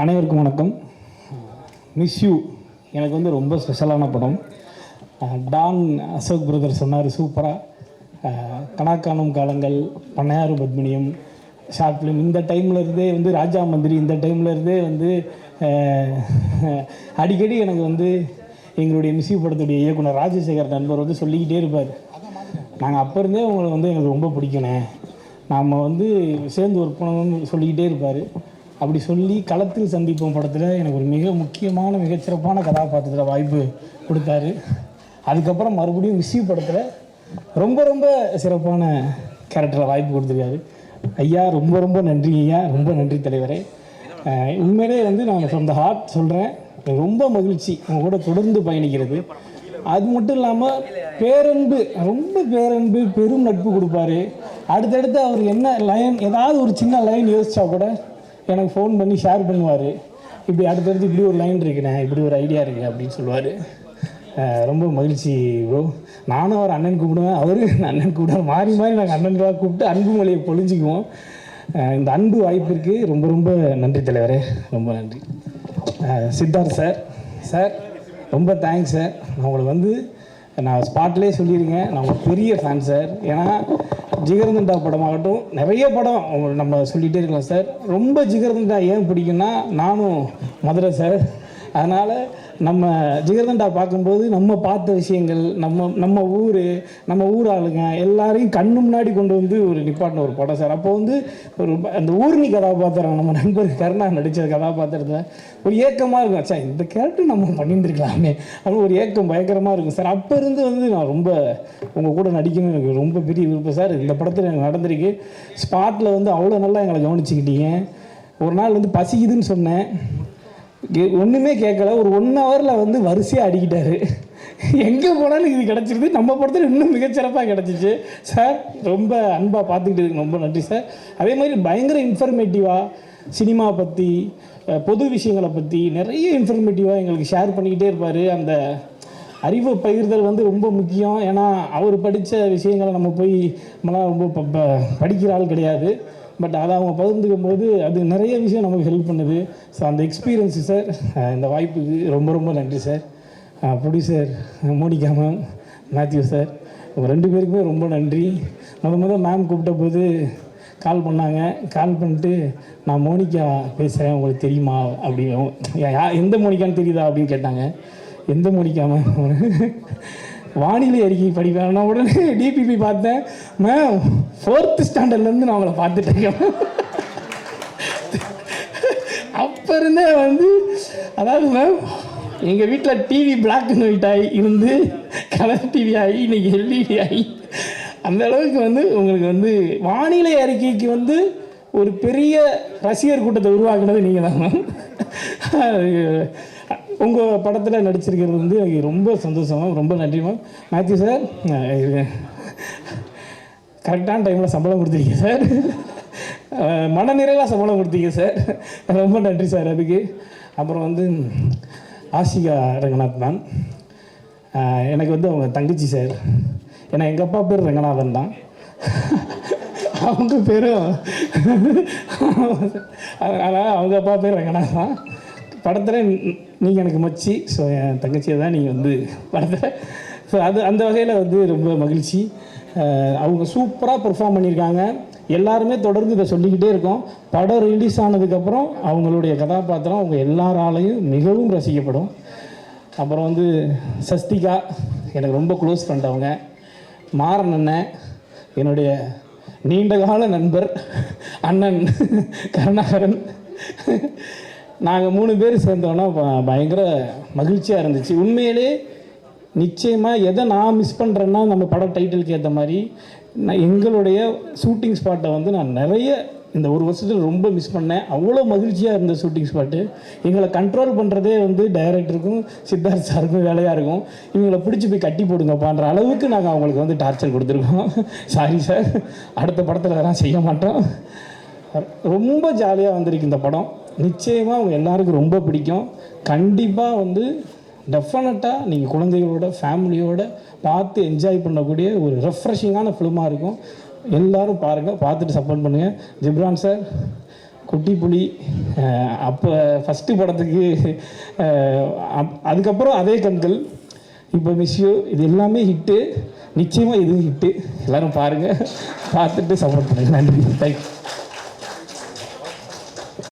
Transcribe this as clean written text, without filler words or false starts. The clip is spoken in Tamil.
அனைவருக்கும் வணக்கம். மிஸ் யூ எனக்கு வந்து ரொம்ப ஸ்பெஷலான படம். டான் அசோக் பிரதர் சொன்னார் சூப்பராக. கணக்கானும் காலங்கள், பண்ணையாறு பத்மினியம், ஷார்ட் ஃபிலிம் இந்த டைமில் இருந்தே வந்து ராஜா மந்திரி இந்த டைமில் இருந்தே வந்து அடிக்கடி எனக்கு வந்து எங்களுடைய மிஸ் யூ படத்துடைய இயக்குனர் ராஜசேகர் நண்பர் வந்து சொல்லிக்கிட்டே இருப்பார், நாங்கள் அப்போ இருந்தே உங்களை வந்து எனக்கு ரொம்ப பிடிக்கணும், நாம் வந்து சேர்ந்து ஒர்க் பண்ணணும்னு சொல்லிக்கிட்டே இருப்பார். அப்படி சொல்லி களத்தில் சந்திப்போம் படத்தில் எனக்கு ஒரு மிக முக்கியமான மிகச்சிறப்பான கதாபாத்திரத்தில் வாய்ப்பு கொடுத்தாரு. அதுக்கப்புறம் மறுபடியும் மிஸ் யூ படத்தில் ரொம்ப ரொம்ப சிறப்பான கேரக்டரில் வாய்ப்பு கொடுத்துருக்காரு. ஐயா ரொம்ப ரொம்ப நன்றி ஐயா, ரொம்ப நன்றி தலைவரே. உண்மையிலே வந்து நான் ஃப்ரம் த ஹார்ட் சொல்கிறேன், ரொம்ப மகிழ்ச்சி உங்கள் கூட தொடர்ந்து பயணிக்கிறது. அது மட்டும் இல்லாமல் பேரன்பு, ரொம்ப பேரன்பு, பெரும் நட்பு கொடுப்பாரு. அடுத்தடுத்து அவர் என்ன லைன், ஏதாவது ஒரு சின்ன லைன் யோசிச்சா கூட எனக்கு ஃபோன் பண்ணி ஷேர் பண்ணுவார். இப்படி அடுத்தடுத்து இப்படி ஒரு லைன் இருக்குண்ணே, இப்படி ஒரு ஐடியா இருக்குது அப்படின்னு சொல்லுவார். ரொம்ப மகிழ்ச்சி ப்ரோ. நானும் அவர் அண்ணன் கூப்பிடுவேன், அவரு அண்ணன் கூப்பிடுவேன், மாறி மாறி நாங்கள் அண்ணன்களாக கூப்பிட்டு அன்பு மொழியை பொழிஞ்சிக்குவோம். இந்த அன்பு வாய்ப்பிற்கு ரொம்ப ரொம்ப நன்றி தலைவரே, ரொம்ப நன்றி. சித்தார்த் சார், சார் ரொம்ப தேங்க்ஸ் சார். நான் உங்களுக்கு வந்து நான் ஸ்பாட்லேயே சொல்லியிருக்கேன், நான் ஒரு பெரிய ஃபேன் சார். ஏன்னா ஜிகர்தண்டா படமாகட்டும், நிறைய படம் நம்ம சொல்லிகிட்டே இருக்கலாம் சார். ரொம்ப ஜிகர்தண்டா ஏன் பிடிக்குன்னா, நானும் மதுரை சார். அதனால் நம்ம ஜிகர்தண்டா பார்க்கும்போது நம்ம பார்த்த விஷயங்கள், நம்ம ஊர் ஆளுங்க எல்லாரையும் கண்ணு முன்னாடி கொண்டு வந்து ஒரு நிப்பாட்டின ஒரு படம் சார். அப்போ வந்து ஒரு அந்த ஊர்னி கதாபாத்திரம், நம்ம நண்பர் கருணா நடித்த கதாபாத்திரத்தில் ஒரு ஏக்கமாக இருக்கும், அச்சா இந்த கேரக்டர் நம்ம பண்ணியிருந்துருக்கலாமே அப்படின்னு ஒரு ஏக்கம் பயங்கரமாக இருக்கும் சார். அப்போ இருந்து வந்து நான் ரொம்ப உங்கள் கூட நடிக்கணும்னு எனக்கு ரொம்ப பெரிய விருப்பம் சார். இந்த படத்தில் எனக்கு நடந்திருக்கு. ஸ்பாட்டில் வந்து அவ்வளோ நல்லா எங்களை கவனிச்சுக்கிட்டீங்க. ஒரு நாள் வந்து பசிக்குதுன்னு சொன்னேன், ஒன்றுமே கேட்கல, ஒரு 1 ஹவரில் வந்து வரிசையாக அடிக்கிட்டாரு. எங்கே போனாலும் இது கிடச்சிருது, நம்ம படத்தில் இன்னும் மிகச்சிறப்பாக கிடச்சிச்சு சார். ரொம்ப அன்பாக பார்த்துக்கிட்டு இருக்கு, ரொம்ப நன்றி சார். அதே மாதிரி பயங்கர இன்ஃபர்மேட்டிவாக சினிமா பற்றி, பொது விஷயங்களை பற்றி நிறைய இன்ஃபர்மேட்டிவாக எங்களுக்கு ஷேர் பண்ணிக்கிட்டே இருப்பார். அந்த அறிவு பகிர்தல் வந்து ரொம்ப முக்கியம். ஏன்னா அவர் படித்த விஷயங்களை நம்ம போய் நம்மளாம் ரொம்ப படிக்கிற ஆள் கிடையாது. பட் அதை அவங்க பகிர்ந்துக்கும் போது அது நிறைய விஷயம் நமக்கு ஹெல்ப் பண்ணுது. ஸோ அந்த எக்ஸ்பீரியன்ஸு சார், இந்த வாய்ப்புக்கு ரொம்ப ரொம்ப நன்றி sir. Producer Monica ma'am, Matthew sir, உங்கள் 2 பேருக்குமே ரொம்ப நன்றி. முதல் மேம் கூப்பிட்ட போது கால் பண்ணாங்க. கால் பண்ணிட்டு நான் மோனிகா பேசுகிறேன், உங்களுக்கு தெரியுமா அப்படின்னு, எந்த மோனிகான்னு தெரியுதா அப்படின்னு கேட்டாங்க. எந்த மோனிகா மேம்? வானிலை அறிக்கை படிப்பேன். நான் உடனே டிபிபி பார்த்தேன், மேம் 4th ஸ்டாண்டர்ட்லேருந்து நான் அவங்கள பார்த்துட்ருக்கேன். அப்போ இருந்தே வந்து, அதாவது மேம் எங்கள் வீட்டில் டிவி பிளாக் அண்ட் ஒயிட் ஆகி இருந்து கலர் டிவி ஆகி இன்றைக்கி எல்இடி ஆகி அந்த அளவுக்கு வந்து உங்களுக்கு வந்து வானிலை அறிக்கைக்கு வந்து ஒரு பெரிய ரசிகர் கூட்டத்தை உருவாக்குனது நீங்கள் தான் மேம். உங்கள் படத்தில் நடிச்சிருக்கிறது வந்து எனக்கு ரொம்ப சந்தோஷம் மேம், ரொம்ப நன்றி மேம். மேத்யூ சார், கரெக்டான டைமில் சம்பளம் கொடுத்துருக்கீங்க சார், மனநிறைவாக சம்பளம் கொடுத்தீங்க சார், ரொம்ப நன்றி சார் அதுக்கு. அப்புறம் வந்து ஆசிகா ரங்கநாத் மேம், எனக்கு வந்து அவங்க தங்கச்சி சார். ஏன்னா எங்கள் அப்பா பேர் ரங்கநாதன் தான், அவங்க பேரும் அதனால் அவங்க அப்பா பேர் ரங்கநாத் தான். படத்தில் நீங்கள் எனக்கு மச்சி, ஸோ என் தங்கச்சியை தான் நீங்கள் வந்து படத்தில். ஸோ அந்த வகையில் வந்து ரொம்ப மகிழ்ச்சி. அவங்க சூப்பராக பெர்ஃபார்ம் பண்ணியிருக்காங்க. எல்லாருமே தொடர்ந்து இதை சொல்லிக்கிட்டே இருக்கோம். படம் ரிலீஸ் ஆனதுக்கப்புறம் அவங்களுடைய கதாபாத்திரம் அவங்க எல்லாராலையும் மிகவும் ரசிக்கப்படும். அப்புறம் வந்து சஸ்திகா எனக்கு ரொம்ப க்ளோஸ் ஃப்ரெண்ட். அவங்க மாறன் அண்ணன் என்னுடைய நீண்டகால நண்பர், அண்ணன் கருணாகரன். நாங்கள் 3 பேர் சேர்ந்தோன்னா பயங்கர மகிழ்ச்சியாக இருந்துச்சு. உண்மையிலே நிச்சயமாக எதை நான் மிஸ் பண்ணுறேன்னா, நம்ம படம் டைட்டிலுக்கு ஏற்ற மாதிரி நான் எங்களுடைய ஷூட்டிங் ஸ்பாட்டை வந்து நான் நிறைய இந்த 1 வருஷத்தில் ரொம்ப மிஸ் பண்ணேன். அவ்வளோ மகிழ்ச்சியாக இருந்த ஷூட்டிங் ஸ்பாட்டு. எங்களை கண்ட்ரோல் பண்ணுறதே வந்து டைரக்டருக்கும் சித்தார்த் சாருக்கும் வேலையாக இருக்கும். இவங்களை பிடிச்சி போய் கட்டி போடுங்கப்பான்ற அளவுக்கு நாங்கள் அவங்களுக்கு வந்து டார்ச்சர் கொடுத்துருக்கோம். சாரி சார், அடுத்த படத்தில் அதெல்லாம் செய்ய மாட்டோம். ரொம்ப ஜாலியாக வந்திருக்கு இந்த படம். நிச்சயமாக அவங்க எல்லாருக்கும் ரொம்ப பிடிக்கும். கண்டிப்பாக வந்து டெஃபினட்டாக நீங்கள் குழந்தைகளோட ஃபேமிலியோடு பார்த்து என்ஜாய் பண்ணக்கூடிய ஒரு ரெஃப்ரெஷிங்கான ஃபிலிமாக இருக்கும். எல்லோரும் பாருங்கள், பார்த்துட்டு சப்போர்ட் பண்ணுங்கள். ஜிப்ரான் சார் குட்டி புலி, அப்போ ஃபஸ்ட்டு படத்துக்கு, அதுக்கப்புறம் அதே கண்கள், இப்போ மிஸ்யூ, இது எல்லாமே ஹிட்டு. நிச்சயமாக இதுவும் ஹிட்டு. எல்லோரும் பாருங்கள், பார்த்துட்டு சப்போர்ட் பண்ணுங்கள். நன்றி, தேங்க்யூ.